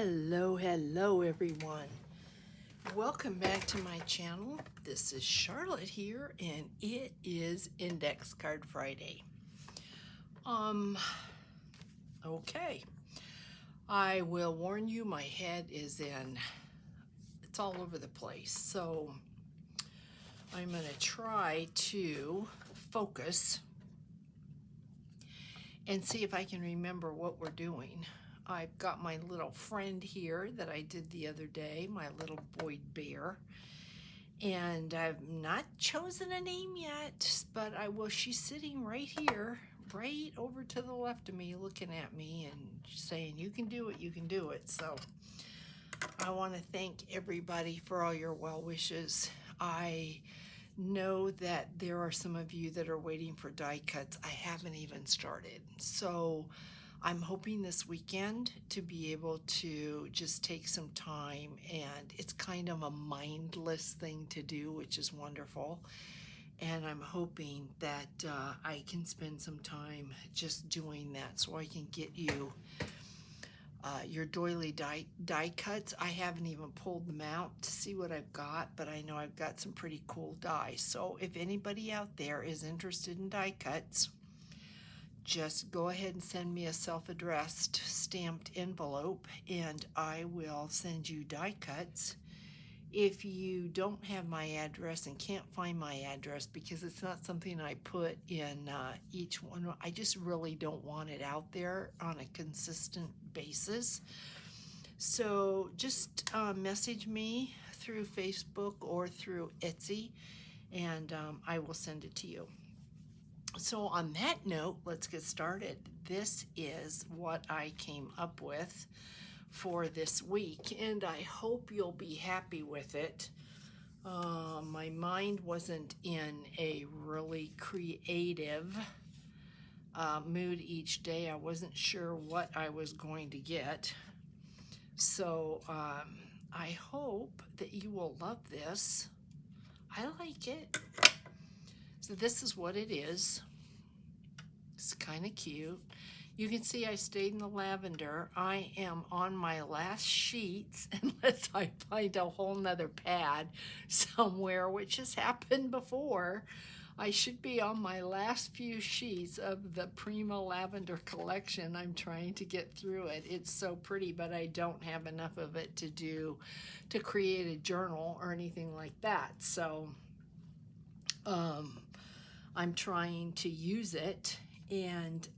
Hello everyone. Welcome back to my channel. This is Charlotte here and it is Index Card Friday. Okay. I will warn you, my head is it's all over the place. So I'm going to try to focus and see if I can remember what we're doing. I've got my little friend here that I did the other day, my little Boyd Bear. And I've not chosen a name yet, but I will. She's sitting right here, right over to the left of me, looking at me and saying, you can do it, you can do it. So I want to thank everybody for all your well wishes. I know that there are some of you that are waiting for die cuts. I haven't even started. So I'm hoping this weekend to be able to just take some time, and it's kind of a mindless thing to do, which is wonderful. And I'm hoping that I can spend some time just doing that so I can get you your doily die cuts. I haven't even pulled them out to see what I've got, but I know I've got some pretty cool dies. So if anybody out there is interested in die cuts, just go ahead and send me a self-addressed stamped envelope and I will send you die cuts. If you don't have my address and can't find my address, because it's not something I put in each one, I just really don't want it out there on a consistent basis. So just message me through Facebook or through Etsy and I will send it to you. So on that note, let's get started. This is what I came up with for this week, and I hope you'll be happy with it. My mind wasn't in a really creative mood each day. I wasn't sure what I was going to get. So I hope that you will love this. I like it. So this is what it is. It's kind of cute. You can see I stayed in the lavender. I am on my last sheets unless I find a whole nother pad somewhere, which has happened before. I should be on my last few sheets of the Prima Lavender collection. I'm trying to get through it. It's so pretty, but I don't have enough of it to create a journal or anything like that. So I'm trying to use it, and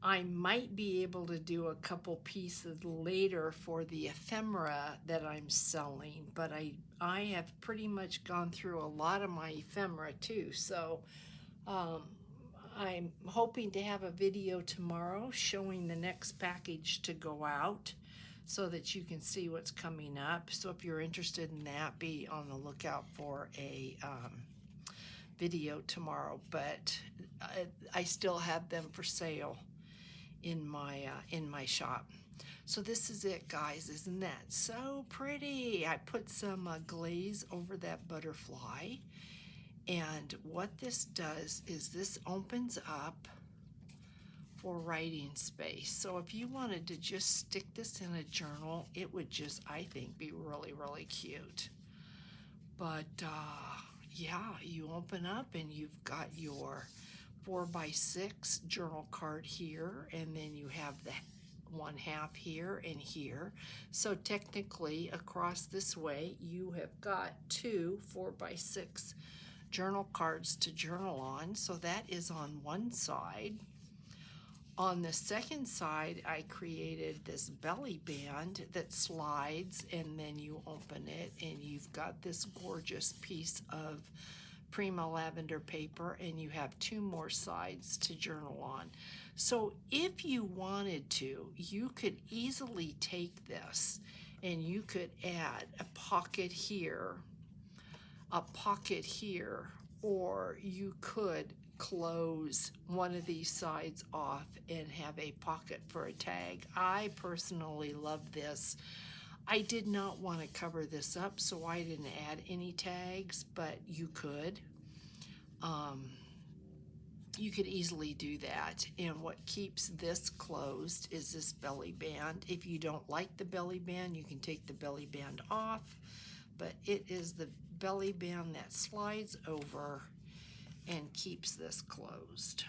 I might be able to do a couple pieces later for the ephemera that I'm selling, but I have pretty much gone through a lot of my ephemera too. So I'm hoping to have a video tomorrow showing the next package to go out so that you can see what's coming up. So if you're interested in that, be on the lookout for a video tomorrow. But I still have them for sale in my shop. So this is it, guys. Isn't that so pretty? I put some glaze over that butterfly, and what this does is this opens up for writing space. So if you wanted to just stick this in a journal, it would just, I think, be really, really cute. But yeah, you open up and you've got your 4x6 journal card here, and then you have the 1/2 here and here. So technically across this way you have got two 4x6 journal cards to journal on. So that is on one side. On the second side, I created this belly band that slides, and then you open it and you've got this gorgeous piece of Prima Lavender paper, and you have two more sides to journal on. So if you wanted to, you could easily take this and you could add a pocket here, or you could close one of these sides off and have a pocket for a tag. I personally love this. I did not want to cover this up, so I didn't add any tags, but you could. you could easily do that. And what keeps this closed is this belly band. If you don't like the belly band, you can take the belly band off, but it is the belly band that slides over and keeps this closed.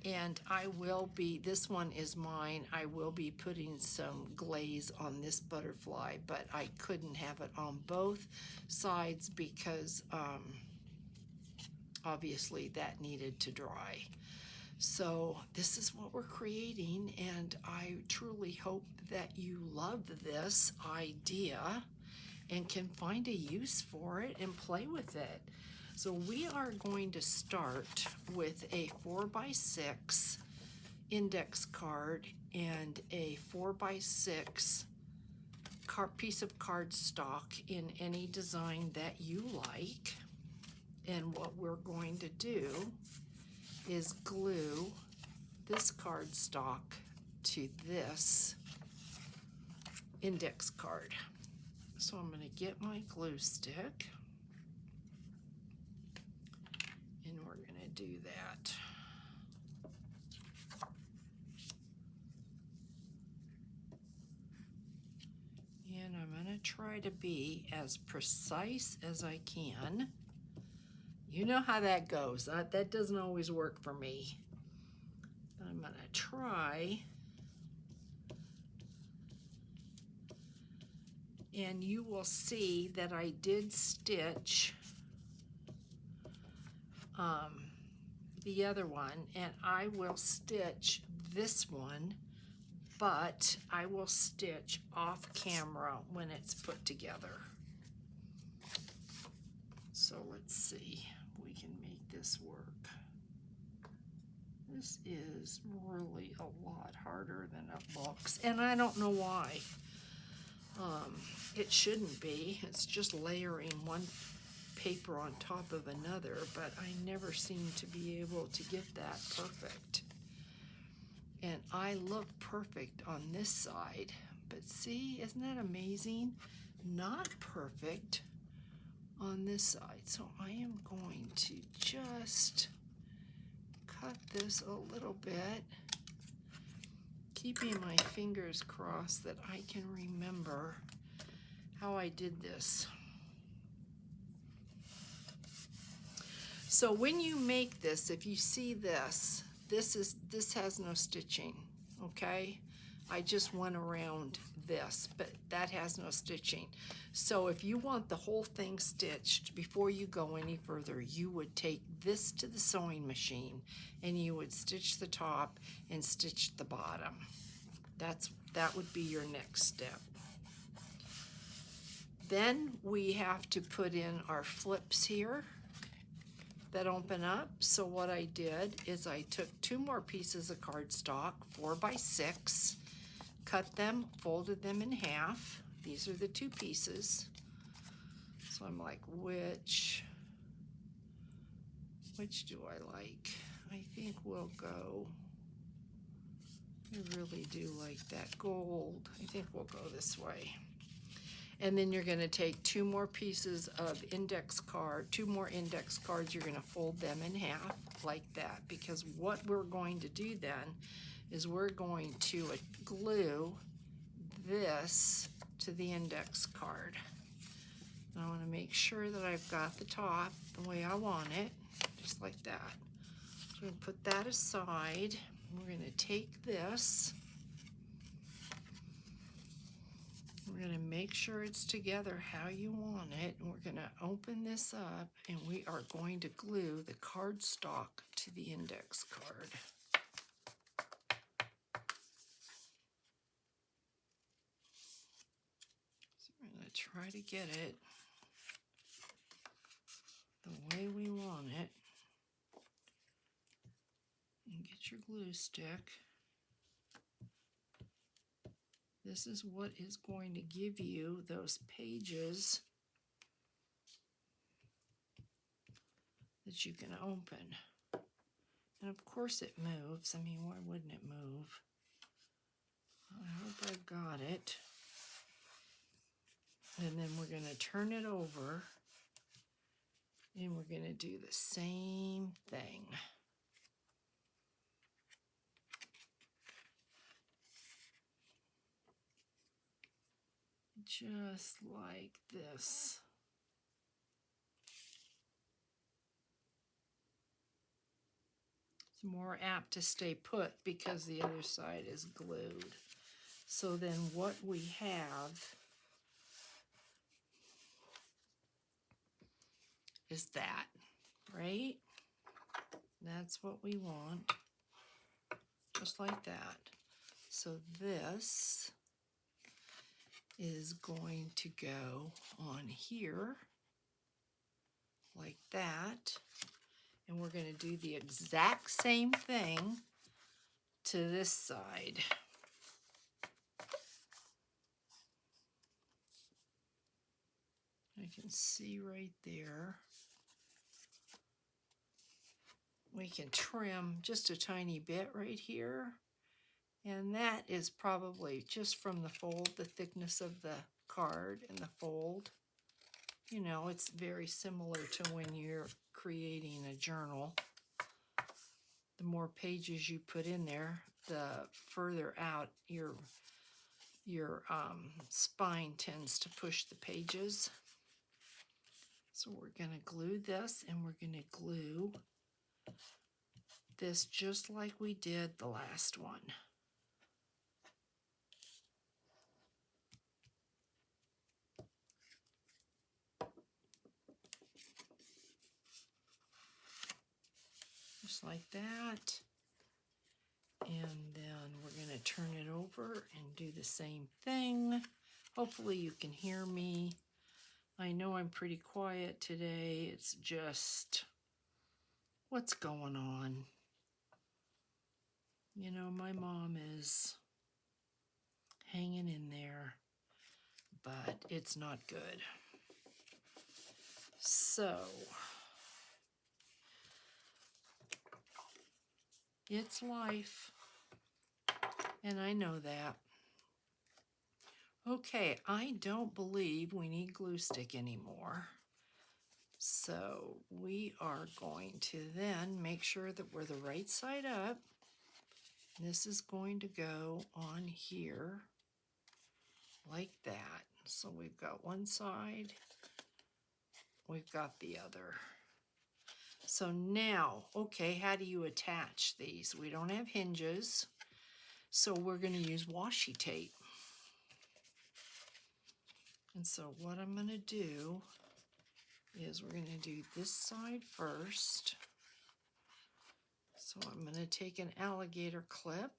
And this one is mine, I will be putting some glaze on this butterfly, but I couldn't have it on both sides because obviously that needed to dry. So this is what we're creating, and I truly hope that you love this idea and can find a use for it and play with it. So we are going to start with a 4x6 index card and a 4x6 piece of cardstock in any design that you like. And what we're going to do is glue this cardstock to this index card. So I'm going to get my glue stick, and we're going to do that. And I'm going to try to be as precise as I can. You know how that goes. That doesn't always work for me. But I'm going to try. And you will see that I did stitch the other one, and I will stitch this one, but I will stitch off camera when it's put together. So let's see if we can make this work. This is really a lot harder than it looks, and I don't know why. It shouldn't be. It's just layering one paper on top of another, but I never seem to be able to get that perfect. And I look perfect on this side, but see, isn't that amazing? Not perfect on this side. So I am going to just cut this a little bit, keeping my fingers crossed that I can remember how I did this. So when you make this, if you see this, this has no stitching, okay? I just went around this, but that has no stitching. So if you want the whole thing stitched, before you go any further, you would take this to the sewing machine and you would stitch the top and stitch the bottom. That would be your next step. Then we have to put in our flips here that open up. So what I did is I took 2 more pieces of cardstock, 4x6, cut them, folded them in half. These are the 2 pieces. So I'm like, which do I like? I think we'll go, I really do like that gold. I think we'll go this way. And then you're going to take 2 more pieces of index card, 2 more index cards, you're going to fold them in half like that, because what we're going to do then is we're going to glue this to the index card. And I want to make sure that I've got the top the way I want it, just like that. So I'm going to put that aside. We're going to take this. We're going to make sure it's together how you want it, and we're going to open this up, and we are going to glue the cardstock to the index card. So we're going to try to get it the way we want it. And get your glue stick. This is what is going to give you those pages that you can open. And of course it moves. I mean, why wouldn't it move? I hope I got it. And then we're going to turn it over And we're going to do the same thing. Just like this. It's more apt to stay put because the other side is glued. So then what we have is that, right? That's what we want, just like that. So this is going to go on here like that. And we're going to do the exact same thing to this side. I can see right there. We can trim just a tiny bit right here. And that is probably just from the fold, the thickness of the card and the fold. You know, it's very similar to when you're creating a journal. The more pages you put in there, the further out your spine tends to push the pages. So we're going to glue this, and we're going to glue this just like we did the last one. Just like that. And then we're going to turn it over and do the same thing. Hopefully you can hear me. I know I'm pretty quiet today. It's just what's going on. You know, my mom is hanging in there, but it's not good. So it's life, and I know that. Okay, I don't believe we need glue stick anymore. So we are going to then make sure that we're the right side up. This is going to go on here like that. So we've got one side, we've got the other. So now, okay, how do you attach these? We don't have hinges, so we're going to use washi tape. And so what I'm going to do is we're going to do this side first. So I'm going to take an alligator clip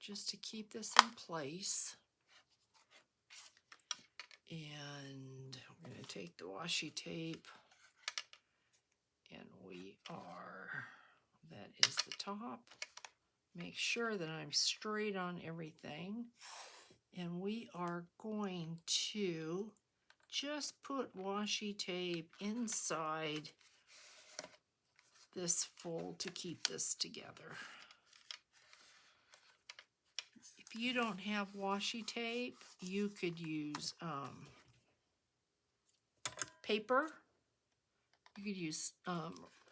just to keep this in place. And we're going to take the washi tape, and that is the top. Make sure that I'm straight on everything. And we are going to just put washi tape inside this fold to keep this together. If you don't have washi tape, you could use paper. You could use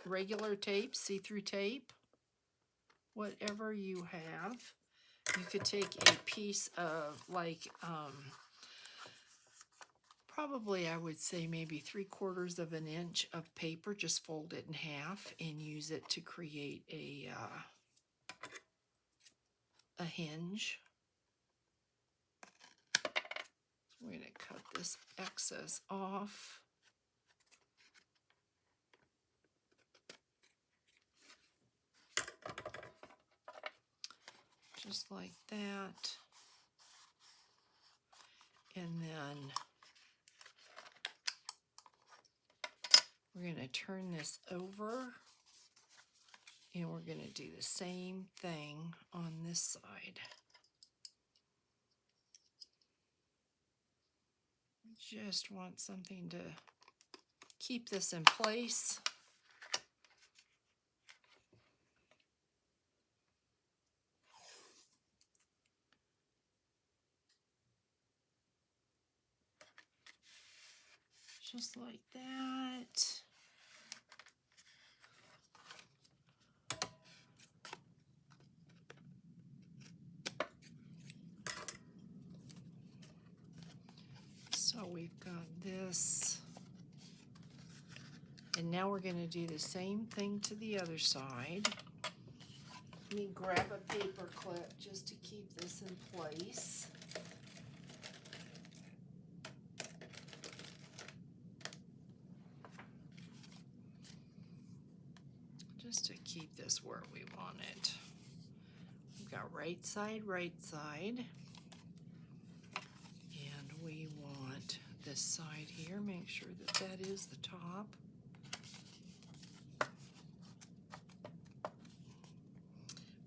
regular tape, see-through tape, whatever you have. You could take a piece of probably I would say maybe 3/4 of an inch of paper, just fold it in half and use it to create a hinge. So we're going to cut this excess off. Just like that. And then we're going to turn this over, and we're going to do the same thing on this side. Just want something to keep this in place. just like that. So we've got this. And now we're going to do the same thing to the other side. Let me grab a paper clip just to keep this in place. Just to keep this where we want it. We've got right side, and we want this side here. Make sure that that is the top.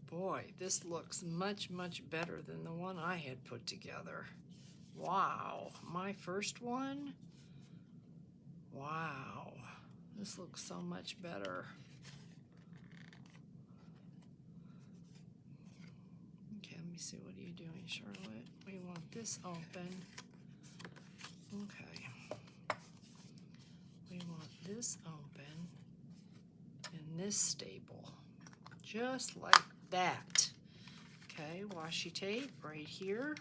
Boy, this looks much, much better than the one I had put together. Wow, my first one? Wow, this looks so much better. Okay, let me see, what are you doing, Charlotte? We want this open. Okay. We want this open and this stable, just like that. Okay, washi tape right here.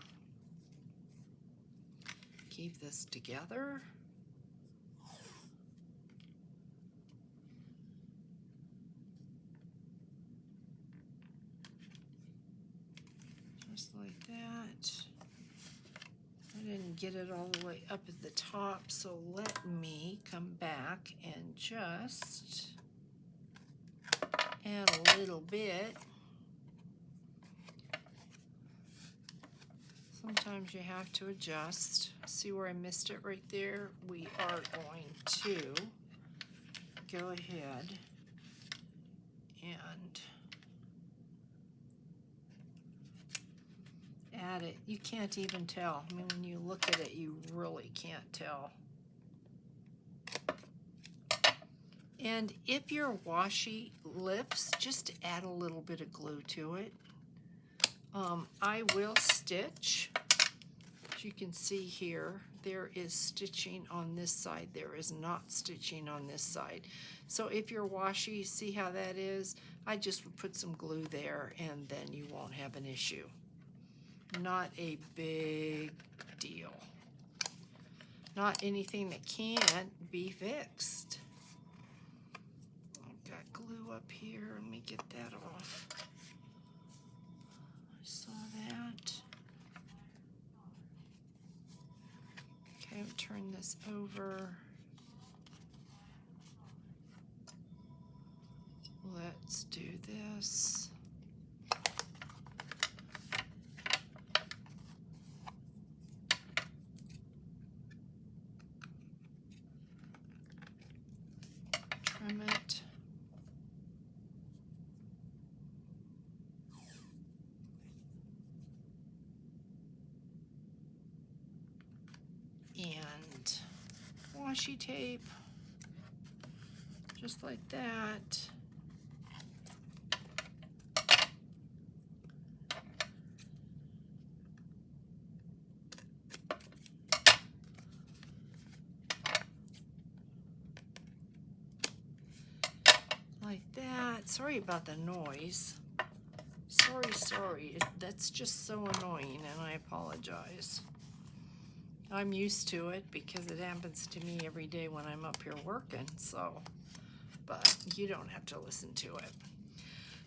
Keep this together. Just like that. I didn't get it all the way up at the top, so let me come back and just add a little bit. Sometimes you have to adjust. See where I missed it right there? We are going to go ahead and add it. You can't even tell. I mean, when you look at it, you really can't tell. And if your washi lifts, just add a little bit of glue to it. I will stitch. As you can see here, there is stitching on this side. There is not stitching on this side. So if your washi, see how that is? I just would put some glue there and then you won't have an issue. Not a big deal. Not anything that can't be fixed. I've got glue up here. Let me get that off. I saw that. Okay, turn this over. Let's do this. Trim it. And washi tape, just like that. Like that. Sorry about the noise. Sorry. That's just so annoying, and I apologize. I'm used to it because it happens to me every day when I'm up here working, so, but you don't have to listen to it.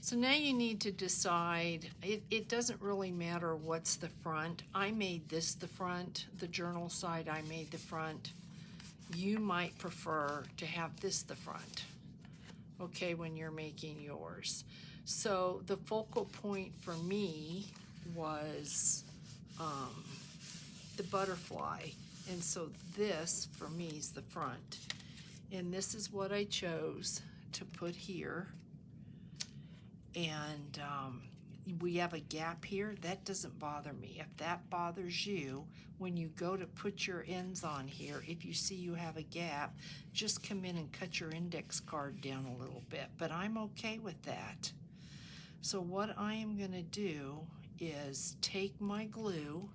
So now you need to decide, it doesn't really matter what's the front. I made this the front, the journal side I made the front. You might prefer to have this the front, okay, when you're making yours. So the focal point for me was the butterfly, and so this for me is the front, and this is what I chose to put here. And we have a gap here. That doesn't bother me. If that bothers you, when you go to put your ends on here, if you see you have a gap, just come in and cut your index card down a little bit, but I'm okay with that. So what I am going to do is take my glue,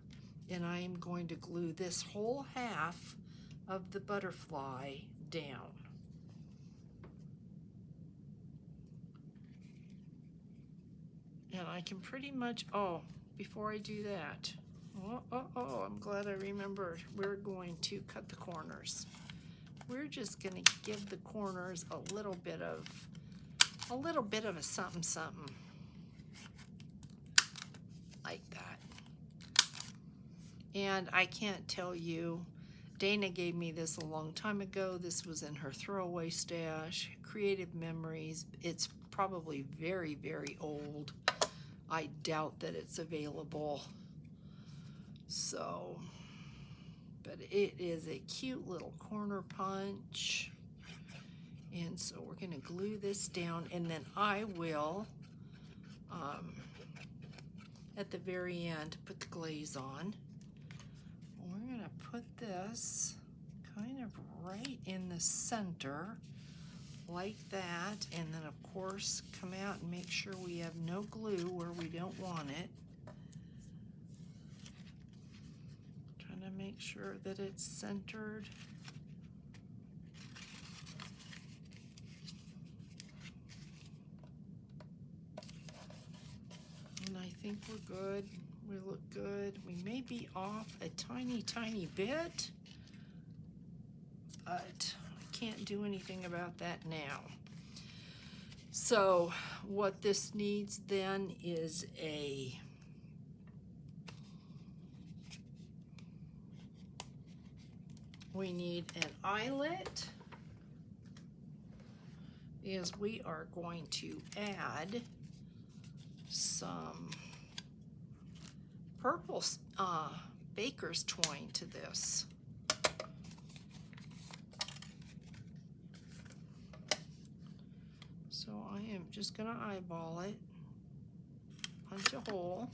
and I am going to glue this whole half of the butterfly down. And I can pretty much, oh, before I do that, I'm glad I remembered. We're going to cut the corners. We're just going to give the corners a little bit of a something something like that. And I can't tell you, Dana gave me this a long time ago. This was in her throwaway stash, Creative Memories. It's probably very, very old. I doubt that it's available. So, but it is a cute little corner punch. And so we're going to glue this down, and then I will, at the very end, put the glaze on. We're going to put this kind of right in the center, like that, and then of course come out and make sure we have no glue where we don't want it. Trying to make sure that it's centered. And I think we're good. We look good. We may be off a tiny, tiny bit, but I can't do anything about that now. So what this needs then is we need an eyelet, because we are going to add some purple baker's twine to this. So I am just going to eyeball it, punch a hole,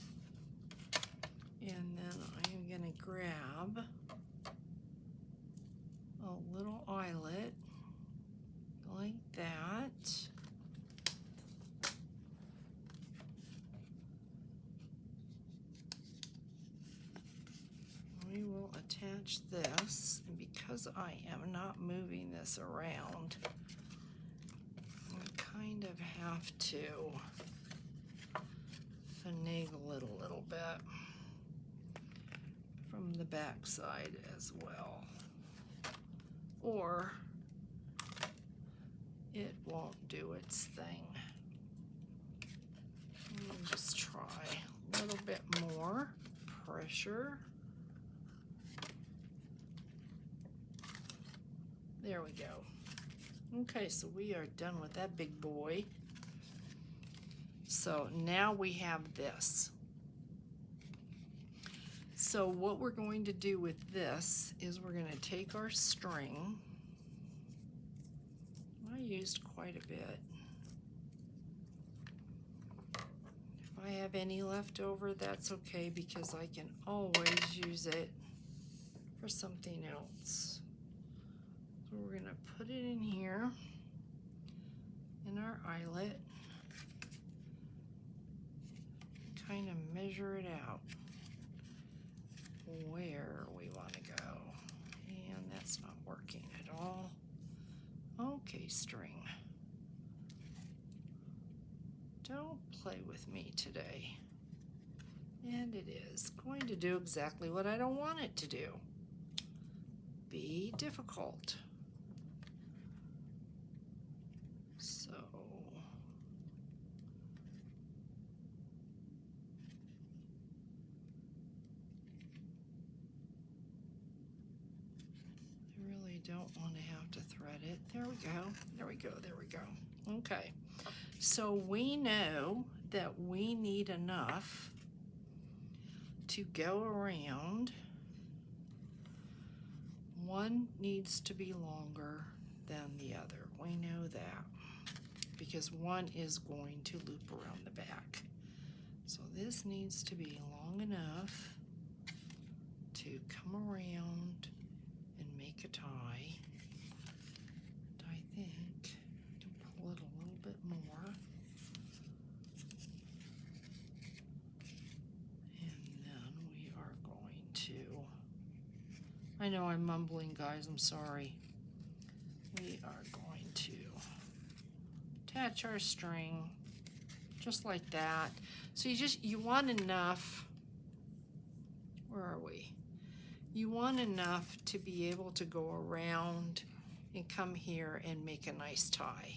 and then I am going to grab a little eyelet like that. We will attach this, and because I am not moving this around, I kind of have to finagle it a little bit from the back side as well, or it won't do its thing. Let me just try a little bit more pressure. There we go. Okay, so we are done with that big boy. So now we have this. So what we're going to do with this is we're going to take our string. I used quite a bit. If I have any left over, that's okay, because I can always use it for something else. So we're going to put it in here in our eyelet, kind of measure it out where we want to go, and that's not working at all. Okay, string, don't play with me today. And it is going to do exactly what I don't want it to do. Be difficult. So I really don't want to have to thread it. There we go. There we go. There we go. Okay. So we know that we need enough to go around. One needs to be longer than the other. We know that, because one is going to loop around the back. So this needs to be long enough to come around and make a tie. And I think I can pull it a little bit more. And then we are going to, I know I'm mumbling, guys, I'm sorry. We are going to attach our string just like that. So you want enough, where are we? You want enough to be able to go around and come here and make a nice tie.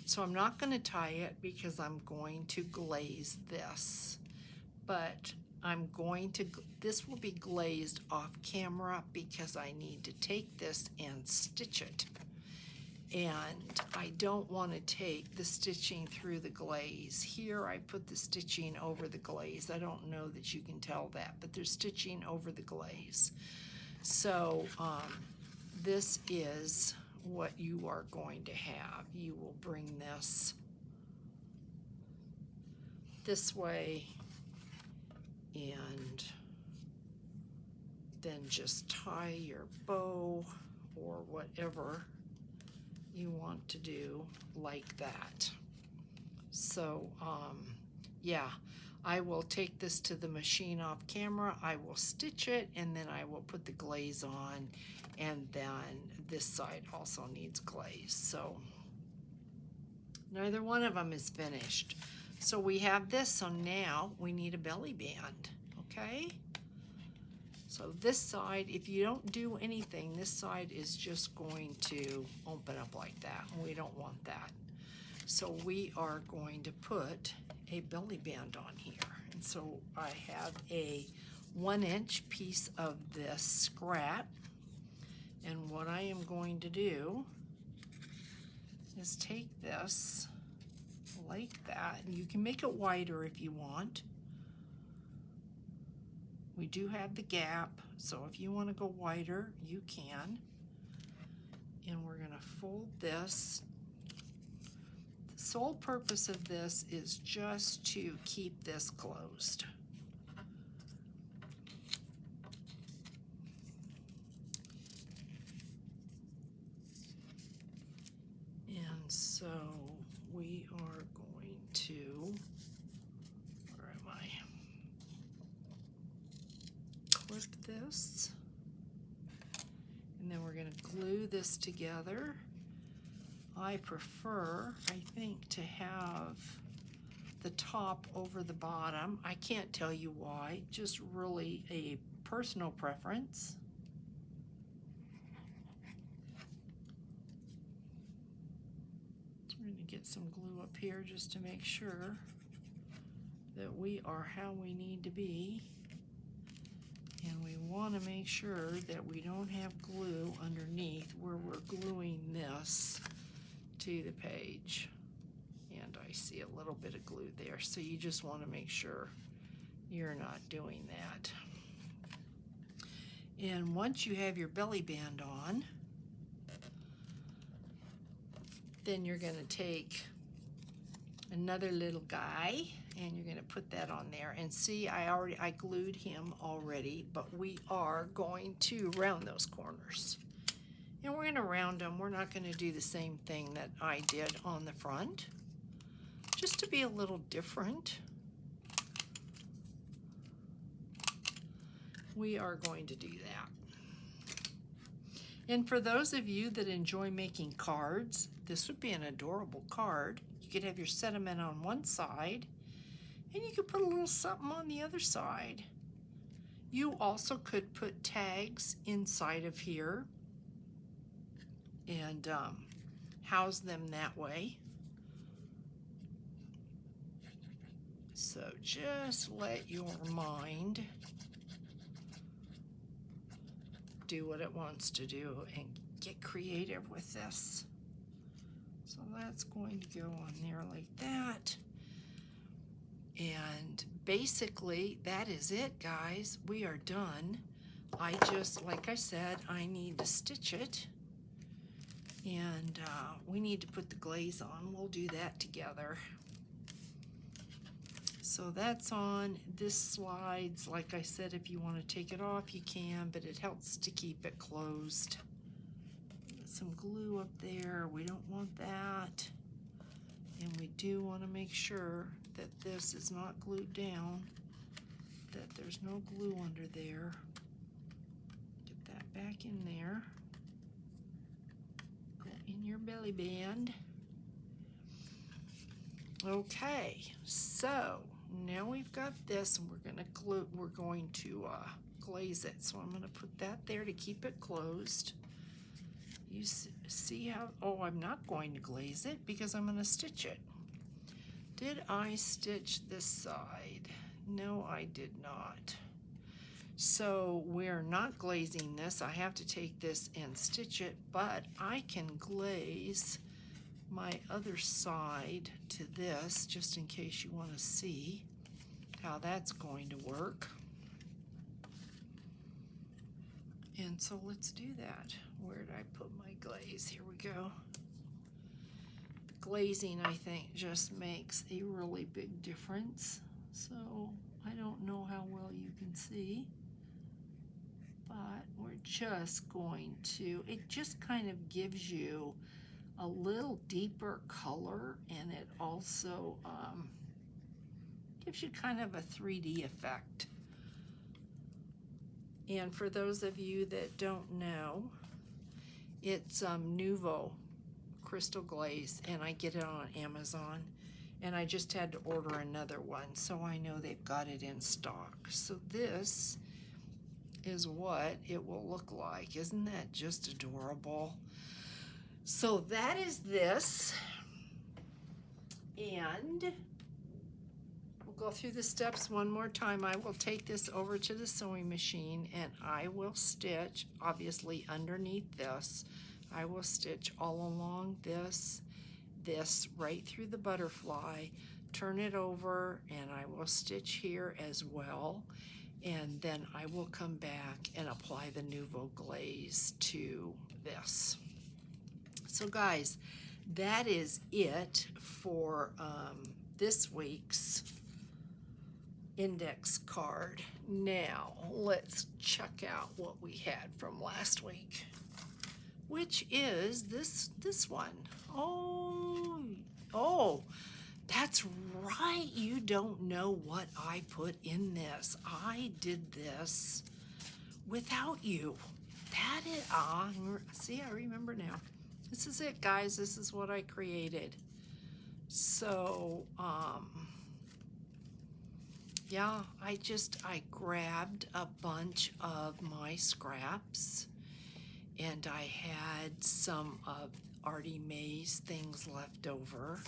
So I'm not going to tie it because I'm going to glaze this, but this will be glazed off camera because I need to take this and stitch it. And I don't want to take the stitching through the glaze. Here I put the stitching over the glaze. I don't know that you can tell that, but there's stitching over the glaze. So this is what you are going to have. You will bring this way and then just tie your bow or whatever you want to do like that. So yeah, I will take this to the machine off camera, I will stitch it, and then I will put the glaze on, and then this side also needs glaze. So neither one of them is finished. So we have this, so now we need a belly band, okay? So this side, if you don't do anything, this side is just going to open up like that, and we don't want that. So we are going to put a belly band on here. And so I have a 1-inch piece of this scrap, and what I am going to do is take this like that, and you can make it wider if you want. We do have the gap, so if you want to go wider, you can. And we're going to fold this. The sole purpose of this is just to keep this closed. And so we are going to, where am I? Clip this, and then we're going to glue this together. I prefer, I think, to have the top over the bottom. I can't tell you why, just really a personal preference. So we're going to get some glue up here just to make sure that we are how we need to be. And we want to make sure that we don't have glue underneath where we're gluing this to the page. And I see a little bit of glue there, so you just want to make sure you're not doing that. And once you have your belly band on, then you're going to take another little guy and you're going to put that on there. And see, I glued him already, but we are going to round those corners. And we're going to round them. We're not going to do the same thing that I did on the front, just to be a little different. We are going to do that. And for those of you that enjoy making cards, this would be an adorable card. You could have your sentiment on one side, and you could put a little something on the other side. You also could put tags inside of here and house them that way. So just let your mind do what it wants to do and get creative with this. So that's going to go on there like that. And basically that is it, guys. We are done. I just, like I said, I need to stitch it, and we need to put the glaze on. We'll do that together. So that's on. This slides, like I said, if you want to take it off you can, but it helps to keep it closed. Some glue up there, we don't want that. And we do want to make sure that this is not glued down, that there's no glue under there. Get that back in there. Go in your belly band. Okay, so now we've got this, and we're going to glaze it. So I'm going to put that there to keep it closed. You see how? Oh, I'm not going to glaze it because I'm going to stitch it. Did I stitch this side? No, I did not. So we're not glazing this. I have to take this and stitch it, but I can glaze my other side to this just in case you want to see how that's going to work. And so let's do that. Where did I put my glaze? Here we go. The glazing, I think, just makes a really big difference. So I don't know how well you can see, but we're just going to, it just kind of gives you a little deeper color, and it also gives you kind of a 3D effect. And for those of you that don't know, it's Nuvo Crystal Glaze, and I get it on Amazon, and I just had to order another one, so I know they've got it in stock. So this is what it will look like. Isn't that just adorable? So that is this, and we'll go through the steps one more time. I will take this over to the sewing machine, and I will stitch, obviously underneath this, I will stitch all along this right through the butterfly, turn it over, and I will stitch here as well, and then I will come back and apply the Nuvo glaze to this. So guys, that is it for this week's index card. Now let's check out what we had from last week, which is this one. Oh, that's right. You don't know what I put in this. I did this without you. That is, see, I remember now. This is it, guys. This is what I created. So, yeah, I grabbed a bunch of my scraps, and I had some of Artie Mae's things left over,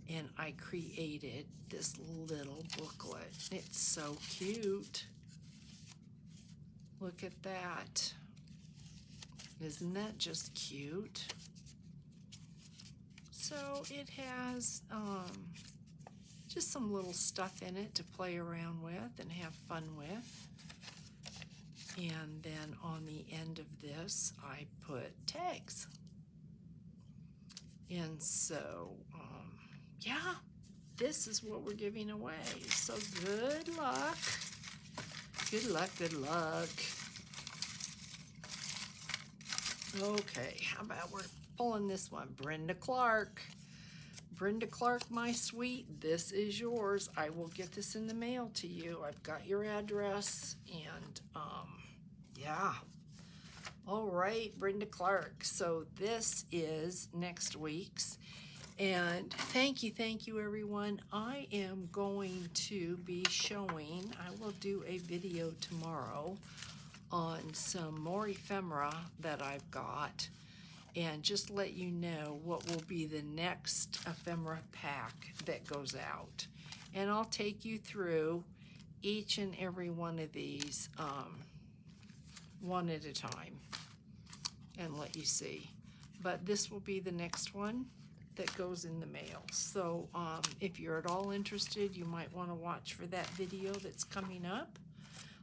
and I created this little booklet. It's so cute. Look at that. Isn't that just cute? So it has just some little stuff in it to play around with and have fun with. And then on the end of this, I put tags. And so, yeah, this is what we're giving away. So good luck. Good luck, good luck. Okay, how about we're pulling this one? Brenda Clark. Brenda Clark, my sweet, this is yours. I will get this in the mail to you. I've got your address, and yeah. All right, Brenda Clark. So this is next week's. And thank you, everyone. I am going to be showing, I will do a video tomorrow on some more ephemera that I've got, and just let you know what will be the next ephemera pack that goes out. And I'll take you through each and every one of these one at a time and let you see. But this will be the next one that goes in the mail. So if you're at all interested, you might want to watch for that video that's coming up.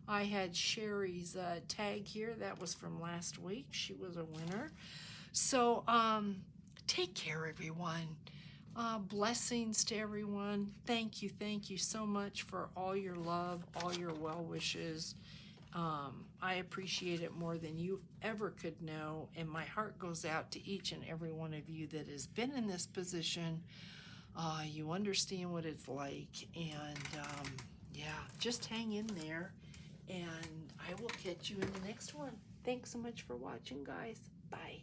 I had Sherry's tag here. That was from last week. She was a winner. So take care, everyone. Blessings to everyone. Thank you so much for all your love, all your well wishes. I appreciate it more than you ever could know, and my heart goes out to each and every one of you that has been in this position. You understand what it's like, and yeah, just hang in there, and I will catch you in the next one. Thanks so much for watching, guys. Bye.